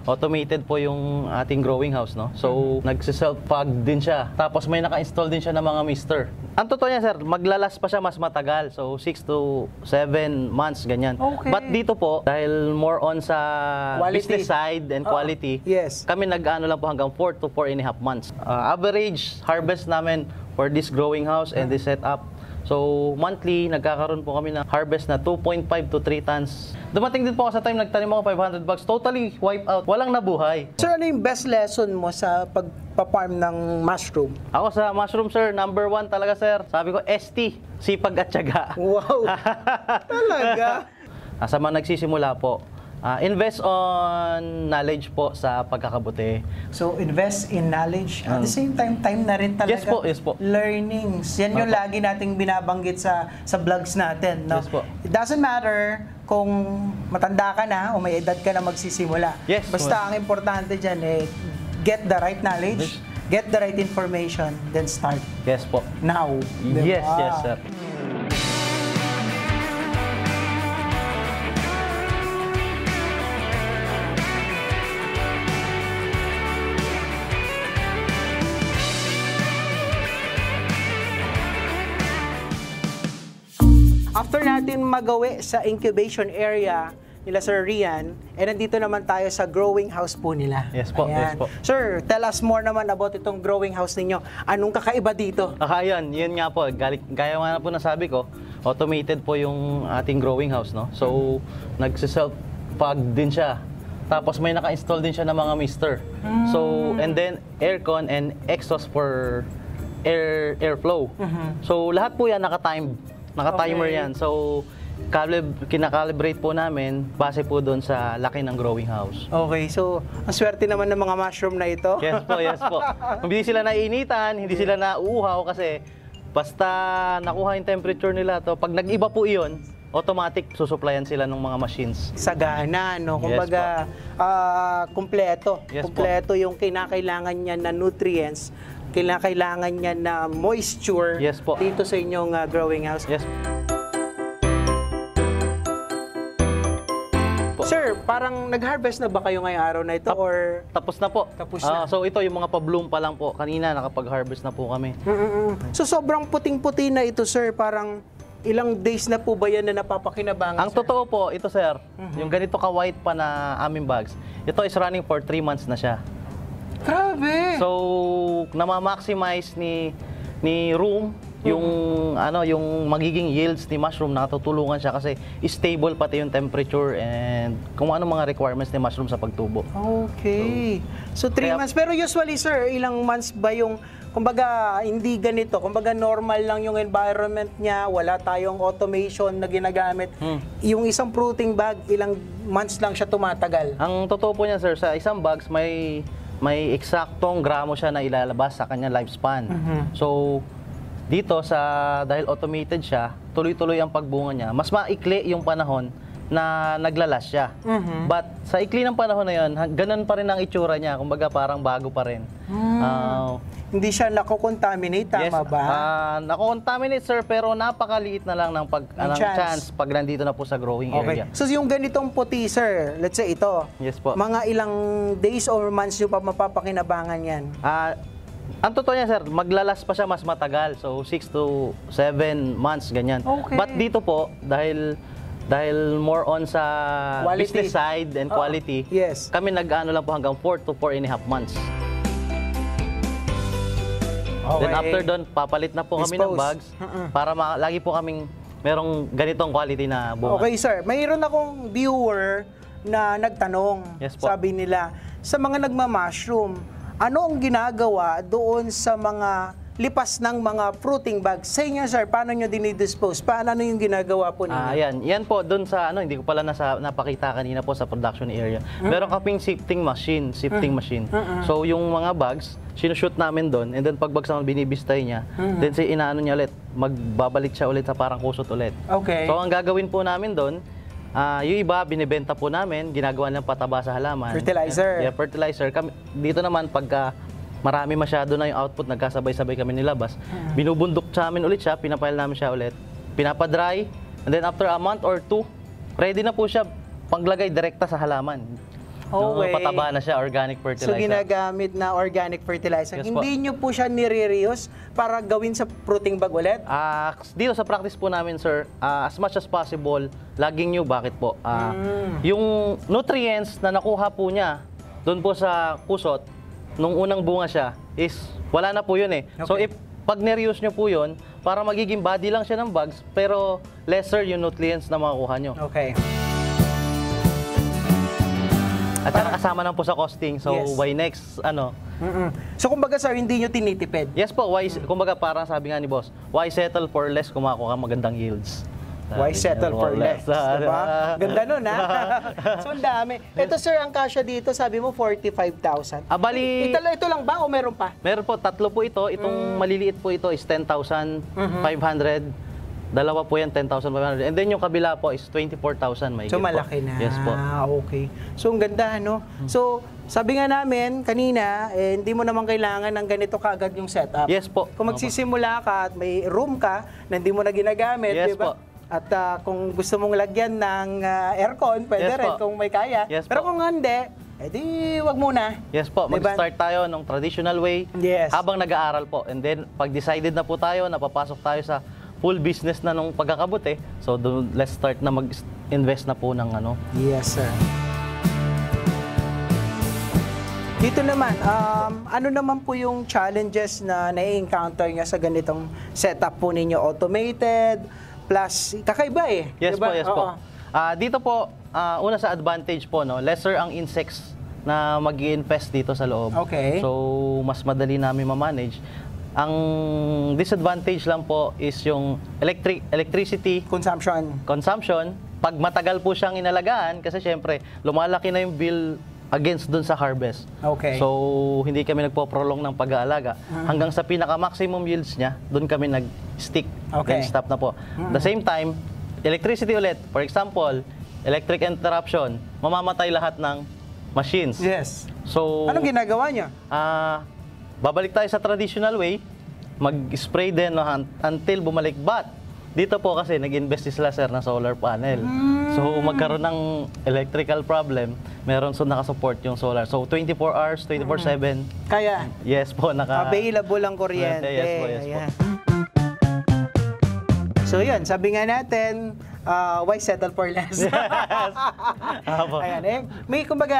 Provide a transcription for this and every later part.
automated po yung ating growing house, no? So, nagsi-self-fog din siya. Tapos may naka-install din siya ng mga mister. Ang totoo niya, sir, maglalas pa siya mas matagal. So, 6 to 7 months, ganyan. Okay. But dito po, dahil more on sa business side and quality, yes, kami nag-ano lang po hanggang 4 to 4.5 months. Average harvest namin for this growing house and this setup. So, monthly, nagkakaroon po kami ng harvest na 2.5 to 3 tons. Dumating din po ako sa time, nagtanim ako 500 bags, totally wipe out. Walang nabuhay. Sir, ano yung best lesson mo sa pagpa-farm ng mushroom? Ako sa mushroom, sir, number 1 talaga, sir. Sabi ko, ST, sipag at tiyaga. Wow! Talaga? Sa mga nagsisimula po, invest on knowledge po sa pagkakabuti. So, invest in knowledge. At the same time, time na rin talaga. Yes po, yes po. Learnings. Yan yung lagi nating binabanggit sa vlogs natin. No? Yes po. It doesn't matter kung matanda ka na o may edad ka na magsisimula. Yes. Basta ang importante dyan, get the right knowledge, get the right information, then start. Yes po. Now. Yes, yes, sir. After natin magawi sa incubation area nila Sir Rian, nandito naman tayo sa growing house po nila. Yes po, Ayan. yes po. Sir, tell us more naman about itong growing house ninyo. Anong kakaiba dito? Yun nga po, gaya nga po nasabi ko, automated po yung ating growing house, no? So, nagsi-self-fog din siya. Tapos may naka-install din siya ng mga mister. So, and then aircon and exhaust for airflow. So, lahat po yan naka-timer yan. So, kinakalibrate po namin base po doon sa laki ng growing house. Okay, so ang swerte naman ng mga mushroom na ito. Yes po, yes po. Hindi sila naiinitan, hindi sila nauuhaw kasi basta nakuha yung temperature nila to, pag nag-iba po iyon, automatic susuplayan sila ng mga machines. Sagana, no? Kumbaga, kumpleto. Yes, kumpleto yung kinakailangan niya na nutrients, kinakailangan niya na moisture dito sa inyong growing house. Yes. Sir, parang nag-harvest na ba kayo ngayong araw na ito? Or Tapos na po. Tapos na. So ito yung mga pa-bloom pa lang po. Kanina nakapag-harvest na po kami. So sobrang puting-puti na ito, sir. Parang ilang days na po ba yan na napapakinabangan, Ang sir? totoo po, ito sir, yung ganito ka-white pa na aming bags, ito is running for 3 months na siya. Grabe! So, namamaximize ni room yung magiging yields ni mushroom, natutulungan siya kasi stable pati yung temperature and kung ano mga requirements ni mushroom sa pagtubo. Okay. So 3 months. Pero usually, sir, ilang months ba yung, kumbaga, hindi ganito, kumbaga normal lang yung environment niya, wala tayong automation na ginagamit. Yung isang fruiting bag, ilang months lang siya tumatagal? Ang totoo po niya sir, sa isang bags may eksaktong gramo siya na ilalabas sa kanyang lifespan. So, dito dahil automated siya, tuloy-tuloy ang pagbunga niya. Mas maikli yung panahon na naglalas siya. But sa ikli ng panahon na yun, ganun pa rin ang itsura niya. Kumbaga parang bago pa rin. Hindi siya nako-contaminate, tama ba? Nako-contaminate sir, pero napakaliit na lang ng chance pag nandito na po sa growing area. So yung ganitong puti, sir, let's say ito, Yes po. mga ilang days or months nyo pa mapapakinabangan yan? Ang totoo niya sir, maglalas pa siya mas matagal. So 6 to 7 months, ganyan. Okay. But dito po, dahil more on sa business side and quality, yes, kami nag-ano lang po hanggang 4 to 4.5 months. Okay. Then after doon, papalit na po kami ng bags para lagi po kaming merong ganitong quality na bunga. Okay sir, mayroon akong viewer na nagtanong, Yes po. sabi nila, sa mga nagma-mushroom, ano ang ginagawa doon sa mga lipas ng mga fruiting bags? Sa inyo sir, paano nyo dinidispose? Paano yung ginagawa po ninyo? Yan po doon sa hindi ko pala napakita kanina po sa production area. Meron kaming sifting machine. So yung mga bags, sinushoot namin doon and then pagbags naman binibistay niya. Then inaano niya ulit, magbabalik siya ulit sa parang kusot ulit. Okay. So ang gagawin po namin doon, yung iba binibenta po namin, ginagawa ng pataba sa halaman. Fertilizer. Yeah, fertilizer. Dito naman pagka marami masyado na yung output, nagkasabay-sabay kami nilabas. Binubundok sa amin ulit siya, pinapile namin siya ulit. Pinapadry, and then after a month or 2, ready na po siya paglagay direkta sa halaman. Okay. Pataba na siya, organic So fertilizer. ginagamit na organic fertilizer. Yes, Hindi nyo po siya nire-reuse para gawin sa fruiting bag ulit? Dito sa practice po namin, sir, as much as possible, laging new. Bakit po? Yung nutrients na nakuha po niya doon po sa kusot, nung unang bunga siya, is wala na po yun eh. So Okay. if pag nireuse nyo po yun, para magiging body lang siya ng bugs, pero lesser yung nutrients na makukuha nyo. Okay. At saka kasama na po sa costing. So Yes. why next, So kumbaga sir, hindi nyo tinitipid? yes po, why, kumbaga parang sabi nga ni boss, why settle for less kung makuha ka magandang yields? Why Sabi settle niya, for less? Diba? Ganda nun, ha? ha? So, ang dami. Ito, sir, ang kasya dito, sabi mo, 45,000. Bali, Ito lang ba o meron pa? meron po, tatlo po ito. Itong maliliit po ito is 10,500. Dalawa po yan, 10,500. And then yung kabila po is 24,000. So, malaki na. Yes po. Okay. So, ang ganda, no? So, sabi nga namin kanina, hindi mo naman kailangan ng ganito kaagad yung setup. Yes po. Kung magsisimula ka at may room ka na hindi mo na ginagamit, Yes di ba? po. At kung gusto mong lagyan ng aircon, pwede Yes rin po. kung may kaya. Yes Pero po. kung hindi, edi wag muna. Yes po, Diba? mag-start tayo ng traditional way Yes. habang nag-aaral po. And then, pag decided na po tayo, napapasok tayo sa full business na nung pagkakabuti, so let's start na mag-invest na po ng ano. Yes, sir. Dito naman, ano naman po yung challenges na nai-encounter nyo sa ganitong setup po ninyo? Automated, plus, kakaiba eh. Yes diba? po, yes po. Dito po, una sa advantage po, no, lesser ang insects na mag-i-infest dito sa loob. Okay. So, mas madali namin ma-manage. Ang disadvantage lang po is yung electricity consumption. Pag matagal po siyang inalagaan, kasi syempre, lumalaki na yung bill against dun sa harvest. Okay. So, hindi kami nagpo-prolong ng pag-aalaga. Hanggang sa pinaka-maximum yields niya, dun kami nag-stick. Okay. Then stop na po. The same time, electricity ulit. For example, electric interruption, mamamatay lahat ng machines. Yes. So, Anong ginagawa nyo? babalik tayo sa traditional way, mag-spray din no, until bumalik. But, dito po kasi nag-invest sila sir ng solar panel. So, magkaroon ng electrical problem, meron so nakasupport yung solar. So, 24 hours, 24/7. Kaya, Yes po, available ang kuryente. Yes po, yes po. Ayan. So, yun, sabi nga natin, why settle for less? Apo. Ayan, may kumbaga,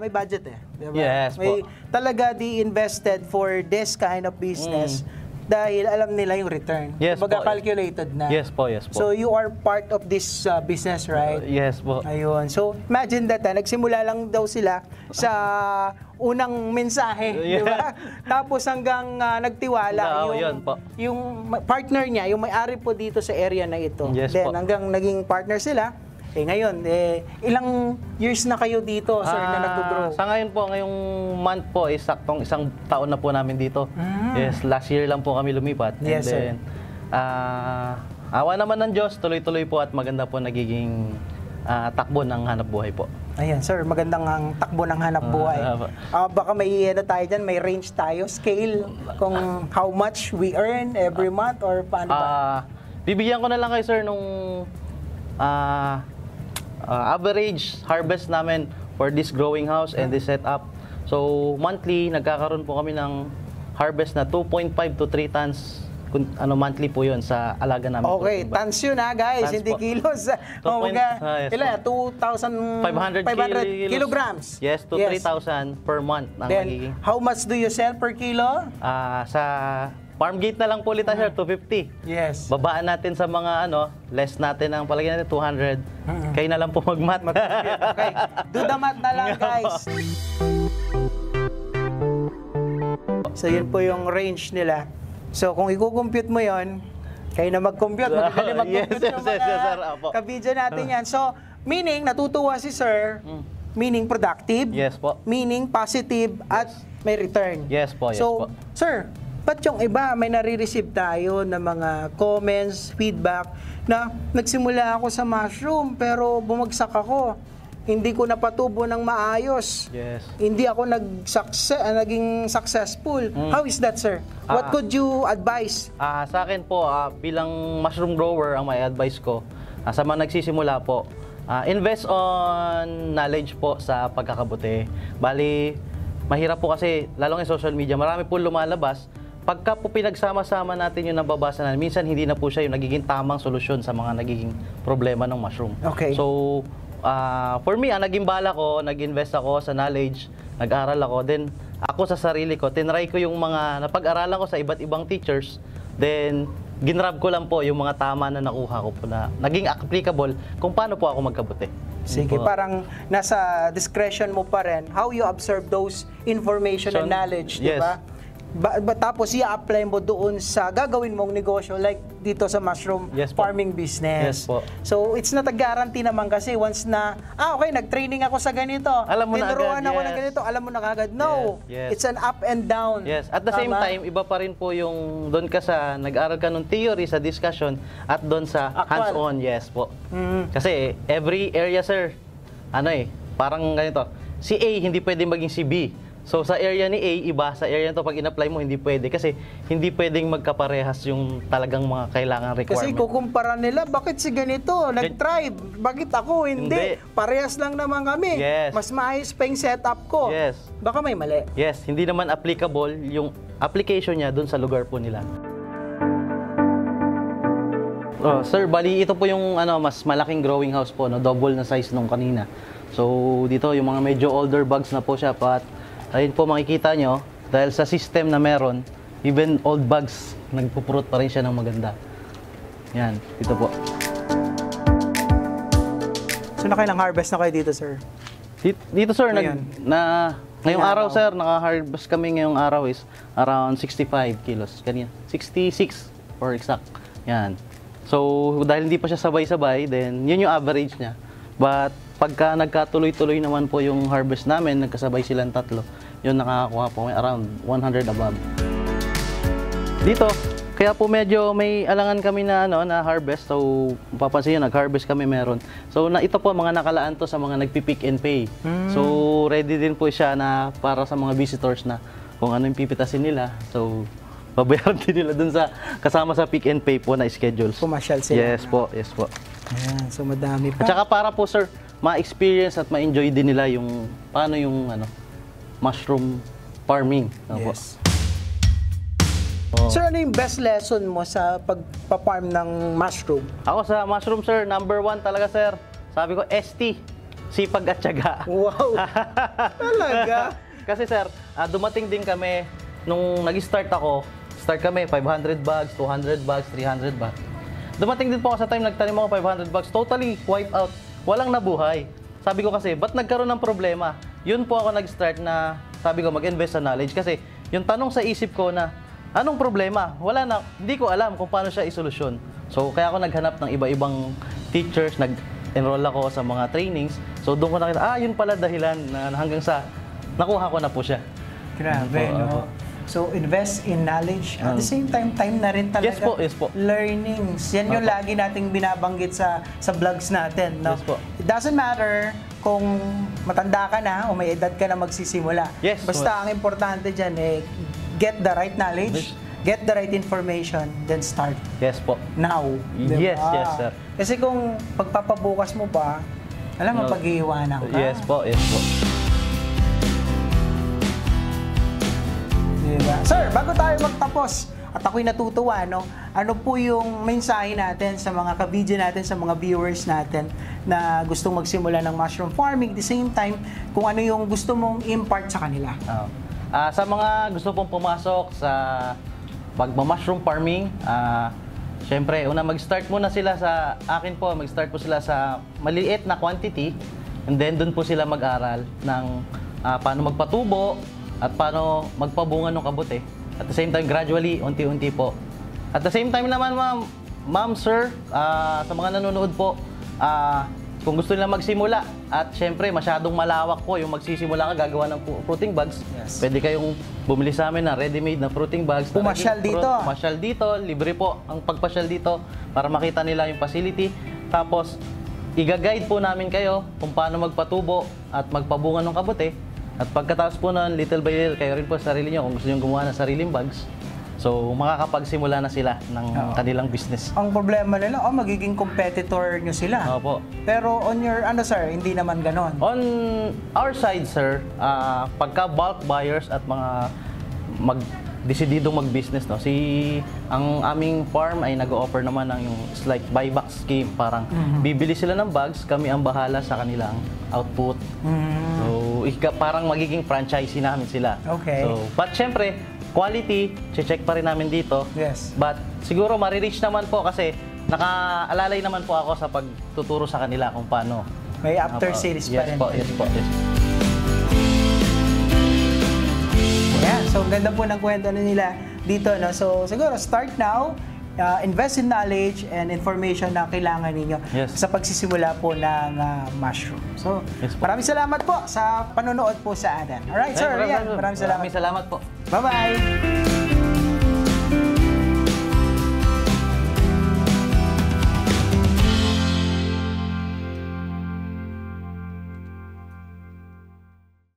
may budget eh. Diba? Yes po. May talaga invested for this kind of business dahil alam nila yung return. Yes Kumbaga po. calculated na. Yes po, yes po. So, you are part of this business, right? Yes po. Ayun. So, imagine that, nagsimula lang daw sila sa unang mensahe, di ba? Tapos hanggang nagtiwala Yun po. yung partner niya, yung may-ari po dito sa area na ito. Yes Then, po. hanggang naging partner sila, ngayon, ilang years na kayo dito, sir, na nag-grow? Sa ngayon po, ngayong month po, saktong isang taon na po namin dito. Yes, last year lang po kami lumipat. Yes, sir. And then, awa naman ng Diyos, tuloy-tuloy po at maganda po nagiging takbo ng hanap buhay po. Ayan, sir, magandang ang takbo ng hanap buhay. Baka may tayo dyan, may range tayo, scale, kung how much we earn every month or paano ba? Bibigyan ko na lang kayo, sir, nung average harvest namin for this growing house and this setup. So, monthly, nagkakaroon po kami ng harvest na 2.5 to 3 tons. Monthly po yun sa alaga namin. Okay, tons yun ha, guys, Tons hindi po. kilos. Yes Ilan? 2,500 kilograms. Yes, to 3,000 per month ang Then, magiging. how much do you sell per kilo? Sa farm gate na lang po ulit, sir, 250. Yes. Babaan natin sa mga less natin ang palagay natin 200. Kayo na lang po mag-mat. Okay, do the math na lang, guys. So, yun po yung range nila. So, kung i-compute mo yon, kayo na mag-compute. Magdali mag-compute Yes, yung yes, yes, sir. Apo. kabidyo natin yan. So, meaning, natutuwa si sir, meaning productive, Yes po. meaning positive, at may return. Yes po, yes So, po. sir, ba't yung iba, may nare-receive tayo ng mga comments, feedback, na nagsimula ako sa mushroom, pero bumagsak ako. Hindi ko napatubo ng maayos. Yes. Hindi ako naging successful. How is that, sir? What could you advise? Sa akin po, bilang mushroom grower, ang may advice ko, sa mga nagsisimula po, Invest on knowledge po sa pagkakabuti. Bali, mahirap po kasi, lalong sa social media, marami po lumalabas. Pagka po pinagsama-sama natin yung nababasa na, minsan hindi na po siya yung nagiging tamang solusyon sa mga nagiging problema ng mushroom. Okay. So, for me, naging bala ko, nag-invest ako sa knowledge, nag-aral ako, then ako sa sarili ko, tinry ko yung mga napag-aralan ko sa iba't ibang teachers, then ginrab ko lang po yung mga tama na nakuha ko po na naging applicable kung paano po ako magkabuti. Sige, parang nasa discretion mo pa rin how you absorb those information and knowledge, di Yes. ba? Tapos i-apply mo doon sa gagawin mong negosyo like dito sa mushroom Yes po. farming business. Yes po. So it's not a guarantee naman kasi once na okay, nag-training ako sa ganito. Alam mo na tinuruan agad, ako ng yes. ganito, alam mo na agad. No. Yes, yes. It's an up and down. Yes, at the same Tama? time, iba pa rin po yung doon ka sa nag-aral ka ng theory sa discussion at doon sa Actual. hands-on, yes po. Kasi every area, sir, parang ganito, si A hindi pwede maging si B. So sa area ni A, iba, sa area nito pag in-apply mo, hindi pwede. Kasi hindi pwedeng magkaparehas yung talagang mga kailangan requirement. Kasi kukumpara nila, bakit si ganito, nag-thrive? Bakit ako hindi? Hindi. Parehas lang naman kami. Yes. Mas maayos pa yung setup ko. Yes. Baka may mali. Yes, hindi naman applicable yung application niya doon sa lugar po nila. Oh, sir, bali ito po yung mas malaking growing house po, no, double na size nung kanina. So dito yung mga medyo older bugs na po siya, but ayun po makikita nyo, dahil sa system na meron, even old bugs, nagpupurot pa rin siya ng maganda. Yan, dito po. So nakailang harvest na kayo dito, sir? Dito sir, Ngayon. ngayong araw sir, naka-harvest kami ngayong araw is around 65 kilos. Kanina, 66 for exact. Yan. So, dahil hindi pa siya sabay-sabay, then yun yung average niya. But pagka nagkatuloy-tuloy naman po yung harvest namin, nagkasabay silang tatlo, yun nakakakuha po may around 100 above. Dito, kaya po medyo may alangan kami na na harvest. So, mapapansin nyo, nag-harvest kami meron. So, ito po mga nakalaan to sa mga nagpi-pick and pay. So, ready din po siya na para sa mga visitors na kung ano yung pipitasin nila. So, babayaran din nila dun sa kasama sa pick and pay po na schedules. Pumasyal sila. Yes po, yes po. Ayan, so madami pa. At saka para po sir, ma-experience at ma-enjoy din nila yung paano yung mushroom farming. Ano po? Yes. Sir, ano yung best lesson mo sa pagpa-farm ng mushroom? Ako sa mushroom sir, number 1 talaga sir. Sabi ko, ST, sipag at tiyaga. Wow! Talaga? Kasi sir, dumating din kami, nung nag-start ako, start kami, 500 bags, 200 bags, 300 bags. Dumating din po ako sa time, nagtanim ako 500 bags, totally wipe out. Walang nabuhay. Sabi ko kasi, ba't nagkaroon ng problema? Yun po ako nag-start na, sabi ko, mag-invest sa knowledge. Kasi yung tanong sa isip ko na, anong problema? Wala na, hindi ko alam kung paano siya isolusyon. So, kaya ako naghanap ng iba-ibang teachers, nag-enroll ako sa mga trainings. So, doon ko nakita, yun pala dahilan na hanggang sa nakuha ko na po siya. Grabe, no? So, invest in knowledge. At the same time na rin talaga. Yes po. Learnings. Yan yung lagi nating binabanggit sa vlogs natin, no? Yes po. It doesn't matter kung matanda ka na o may edad ka na magsisimula. Yes. Basta ang importante dyan, get the right knowledge, get the right information, then start. Yes po. Now. Yes, yes, sir. Kasi kung pagpapabukas mo pa, alam mo, pag-iiwanan ka. Yes po, yes po. Diba? Sir, bago tayo magtapos, at ako'y natutuwa, no? Ano po yung mensahe natin sa mga ka-video natin, sa mga viewers natin na gustong magsimula ng mushroom farming, at the same time, kung ano yung gusto mong impart sa kanila? Sa mga gusto pong pumasok sa pagma-mushroom farming, syempre, mag-start muna sila sa akin po, mag-start po sila sa maliit na quantity, and then doon po sila mag-aral ng paano magpatubo, at paano magpabunga ng kabuti. At the same time, gradually, unti-unti po. At the same time naman, ma'am, sir, sa mga nanonood po, kung gusto nila magsimula, at syempre, masyadong malawak po yung magsisimula ka, gagawa ng fruiting bags, Yes. pwede kayong bumili sa amin na ready-made na fruiting bags. Pumasyal dito. Pumasyal dito, libre po ang pagpasyal dito para makita nila yung facility. Tapos, i-guide po namin kayo kung paano magpatubo at magpabunga ng kabuti. At pagkatapos po nun, little by little, kayo rin po sa sarili nyo, kung gusto nyo gumawa ng sariling bags, So, makakapagsimula na sila ng kanilang business. Ang problema nila, magiging competitor nyo sila. Opo. Pero on your, sir, hindi naman ganon. On our side, sir, pagka bulk buyers at mga desididong mag-business, no, ang aming farm ay nag-o-offer naman ng yung like buyback scheme. Parang bibili sila ng bags, kami ang bahala sa kanilang output. So, parang magiging franchisee namin sila. Okay. So, but syempre, quality, check pa rin namin dito. Yes. But siguro marireach naman po kasi nakaalalay naman po ako sa pagtuturo sa kanila kung paano. May after sales pa rin. Yes po. Yeah, so ganda po ng kwento na nila dito, no? So siguro start now, invest in knowledge and information na kailangan ninyo sa pagsisimula po ng mushroom. So maraming salamat po sa panonood po sa atin. Alright, sir, Rian, maraming salamat. Maraming salamat po. Bye-bye!